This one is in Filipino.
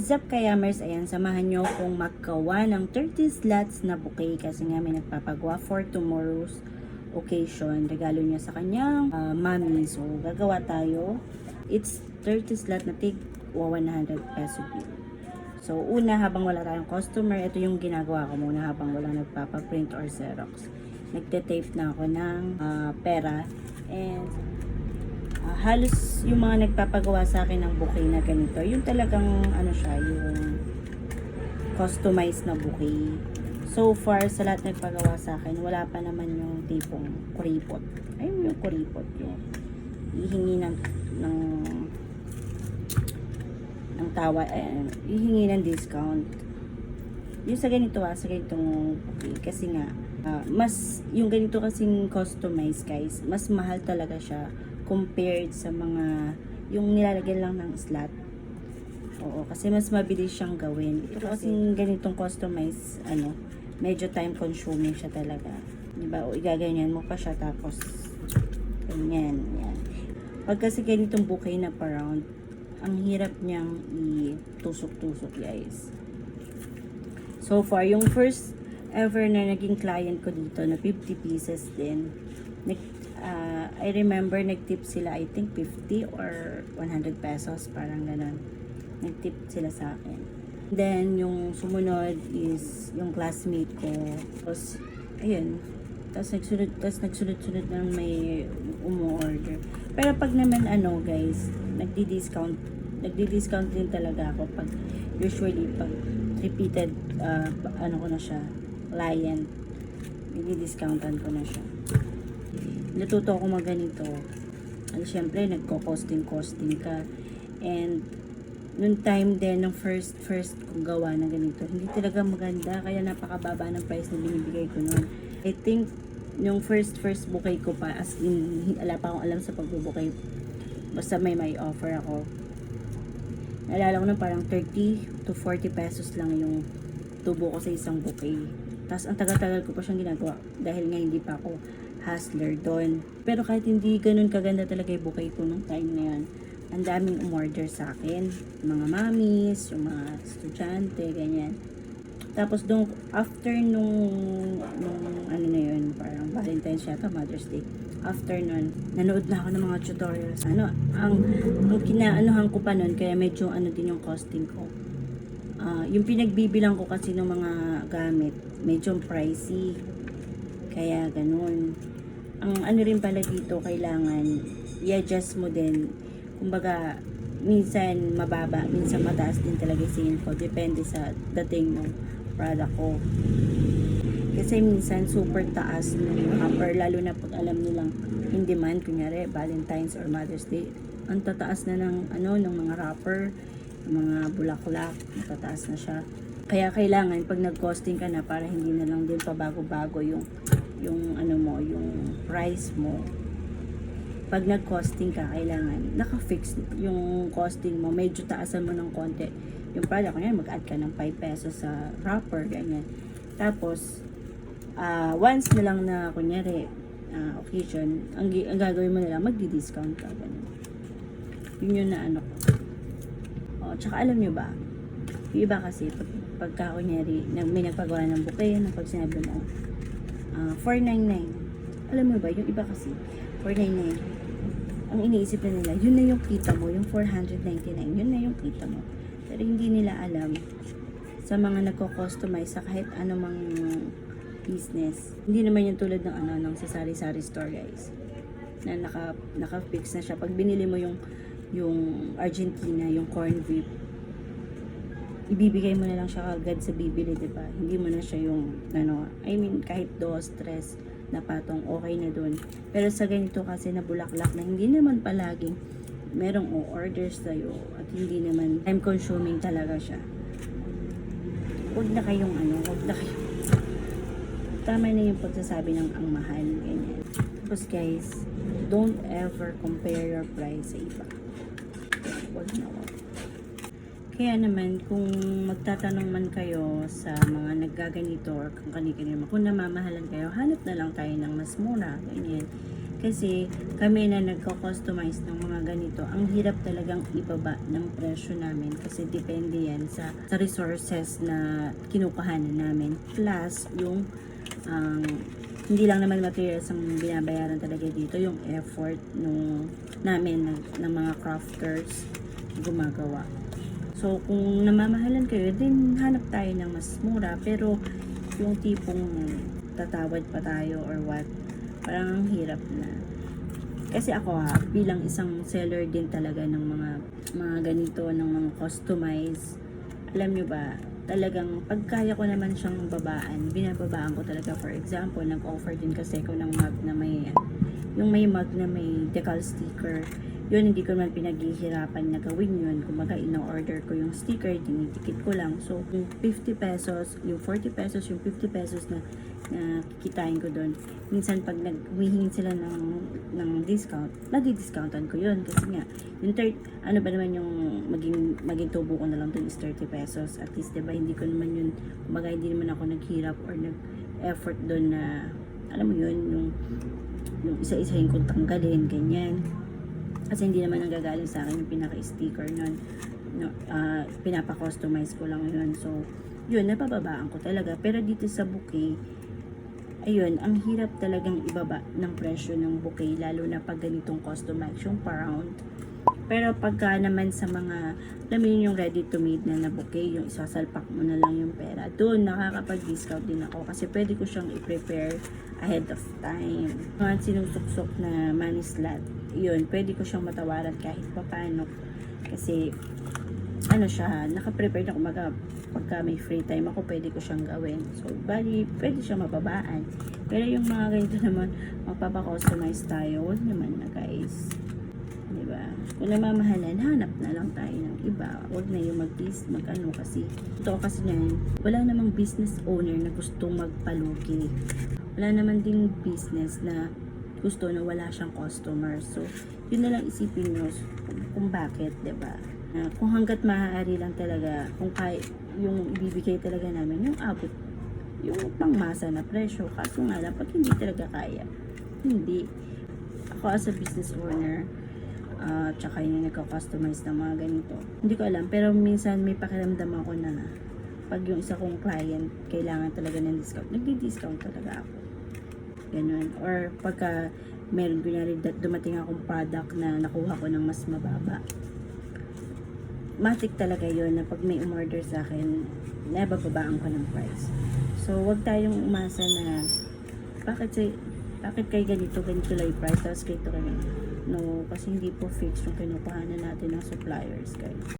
Zap Kayamers, ayan, samahan nyo kung magkawa ng 30 slots na bouquet kasi nga may nagpapagawa for tomorrow's occasion. Regalo niya sa kanyang mommy. So, gagawa tayo. It's 30 slot na tig 100 peso bill. So, una, habang wala tayong customer, ito yung ginagawa ko muna habang wala nagpapaprint or xerox. Nagte-tape na ako ng pera. And halos yung mga nagpapagawa sa akin ng bouquet na ganito, yung talagang ano siya, yung customized na bouquet. So far, sa lahat nagpagawa sa akin, wala pa naman yung tipong kuripot. Ayun yung kuripot, yung hihingi ng tawa, hihingi ng discount. Yung sa ganito sa ganitong bouquet, kasi nga, mas, yung ganito kasing customized guys, mas mahal talaga siya compared sa mga yung nilalagyan lang ng slot. Oo, kasi mas mabilis siyang gawin. Ito kasing ganitong customized, medyo time consuming siya talaga. Diba? O igaganyan mo pa siya tapos ganyan, yan. Pag kasi ganitong bouquet na pa-round, ang hirap niyang itusok-tusok guys. So far, yung first ever na naging client ko dito na 50 pieces din, I remember nag-tip sila, I think 50 or 100 pesos, parang ganun. Nag-tip sila sa akin. Then, yung sumunod is yung classmate ko. Tapos, ayun. Tapos nagsunod-sunod na may umu-order. Pero pag naman guys, nagdi-discount din talaga ako pag usually pag repeated ko na siya, client, nagdi-discountan ko na siya. Natuto ako ganito. Siyempre, nagko-costing ka. And, nung time din, ng first kong gawa na ganito, hindi talaga maganda. Kaya napakababa ng price na binibigay ko noon. I think, yung first bouquet ko pa, as in, wala pa akong alam sa pagbubukay. Basta may offer ako. Naalala ko na parang 30 to 40 pesos lang yung tubo ko sa isang bouquet. Tapos, ang tagal-tagal ko pa siyang ginagawa. Dahil nga hindi pa ako hustler doon. Pero kahit hindi ganun kaganda talaga yung bouquet ko nung time na yun, ang daming umorder sa akin. Mga mommies, yung mga estudyante, ganyan. Tapos after nung ano na yun, parang Valentine's yata, Mother's Day. After nun, nanood na ako ng mga tutorials. Ang kinaanuhan ko pa nun, kaya medyo din yung costing ko. Yung pinagbibilang ko kasi ng mga gamit, medyo pricey. Kaya ganun. Ang rin pala dito, kailangan i-adjust mo din. Kumbaga, minsan mababa, minsan mataas din talaga yung sale ko. Depende sa dating ng product ko. Kasi minsan super taas ng upper, lalo na pag alam nilang in demand, kunyari Valentine's or Mother's Day. Ang tataas na ng ng mga wrapper, mga bulaklak, matataas na siya. Kaya kailangan pag nag-costing ka na, para hindi na lang din pabago-bago yung price mo. Pag nag-costing ka, kailangan naka-fix yung costing mo. Medyo taasan mo ng konti yung product. Kaya mag-add ka ng 5 pesos sa wrapper, ganyan. Tapos, once na lang na, kunyari, occasion, ang gagawin mo na lang, magdi-discount ka, ganyan. Yun yung tsaka alam nyo ba, yung iba kasi, pagka kunyari, may nagpagawa ng bouquet, pag sinabi mo, 499. Alam mo ba, yung iba kasi, 499. Ang iniisip na nila, yun na yung kita mo, yung 499, yun na yung kita mo. Pero hindi nila alam, sa mga nagko-customize sa kahit anumang business, hindi naman yung tulad ng ng sa sari-sari store guys, na naka-fix na siya. Pag binili mo yung Argentina, yung corn beef, ibibigay mo na lang siya agad sa bibili, diba? Hindi mo na siya yung, kahit 2-3 na patong, okay na dun. Pero sa ganito kasi na bulaklak na hindi naman palaging merong orders sa'yo at hindi naman time consuming talaga siya. Huwag na kayong tama na yung pagsasabi ng ang mahal, ganyan. Tapos guys, don't ever compare your price sa iba. Huwag na. Kaya naman, kung magtatanong man kayo sa mga naggaganito or kung kung namamahalan kayo, hanap na lang tayo ng mas mura, ganyan. Kasi kami na nagko-customize ng mga ganito, ang hirap talagang ibaba ng presyo namin kasi depende yan sa resources na kinukuhanan namin. Plus, yung hindi lang naman materials ang binabayaran talaga dito, yung effort namin ng mga crafters gumagawa. So, kung namamahalan kayo, din hanap tayo ng mas mura, pero yung tipong tatawad pa tayo or what, parang ang hirap na. Kasi ako bilang isang seller din talaga ng mga ganito, ng mga customize, alam nyo ba, talagang pag kaya ko naman siyang babaan, binababaan ko talaga. For example, nag-offer din kasi ako ng mug na may mug na may decal sticker. Yun, hindi ko naman pinaghihirapan na gawin yun. Kumbaga, ino-order ko yung sticker, dinitikit ko lang. So, yung 50 pesos, yung 40 pesos, yung 50 pesos na kikitain ko doon. Minsan, pag humihingi sila ng discount, nadi-discountan ko yun. Kasi nga, yung ano ba naman yung maging tubo ko na lang doon is 30 pesos. At least, diba, hindi ko naman yun, kumbaga, hindi naman ako naghirap or nag-effort doon na, alam mo yun, yung isa-isahin kong tanggalin, ganyan. Kasi hindi naman nanggagaling sa akin yung pinaka-sticker nun. Pinapa-customize ko lang yun. So, yun, napababaan ko talaga. Pero dito sa bouquet, ayun, ang hirap talagang ibaba ng presyo ng bouquet, lalo na pag ganitong customize, yung pa-round. Pero pagka naman sa mga, alam mo yun, yung ready to made na bouquet, yung isasalpak mo na lang yung pera, doon nakakapag-discount din ako kasi pwede ko siyang i-prepare ahead of time. Mga sinusuksok na money slot, yun, pwede ko siyang matawaran kahit papano kasi ano siya, nakaprepare na kumaga pagka may free time ako, pwede ko siyang gawin. So, bali, pwede siyang mababaan. Pero yung mga ganito naman, magpapakustomize tayo, wag naman na guys. Diba? Kung namamahalan, hanap na lang tayo ng iba. Huwag na yung mag-ano kasi. Ito kasi na wala namang business owner na gusto magpalugi. Wala naman ding business na gusto na wala siyang customer. So, yun na lang isipin nyo kung bakit, diba? Kung hanggat maaari lang talaga, kung kaya, yung ibibigay talaga namin, yung abot, yung pangmasa na presyo. Kaso nga lang, pag hindi talaga kaya, hindi. Ako as a business owner, tsaka yung nagka-customize ng mga ganito. Hindi ko alam, pero minsan may pakiramdam ako na pag yung isa kong client kailangan talaga ng discount, nagdi-discount talaga ako. Ganun. Or pagka meron kunyari dumating akong product na nakuha ko ng mas mababa. Matik talaga yun na pag may umorder sa akin, nabababaan ko ng price. So, wag tayong umasa na bakit kay ganito lang yung price, tapos kay ito ganito. No, kasi hindi po fixed yung kinukuhanan natin ng suppliers, guys.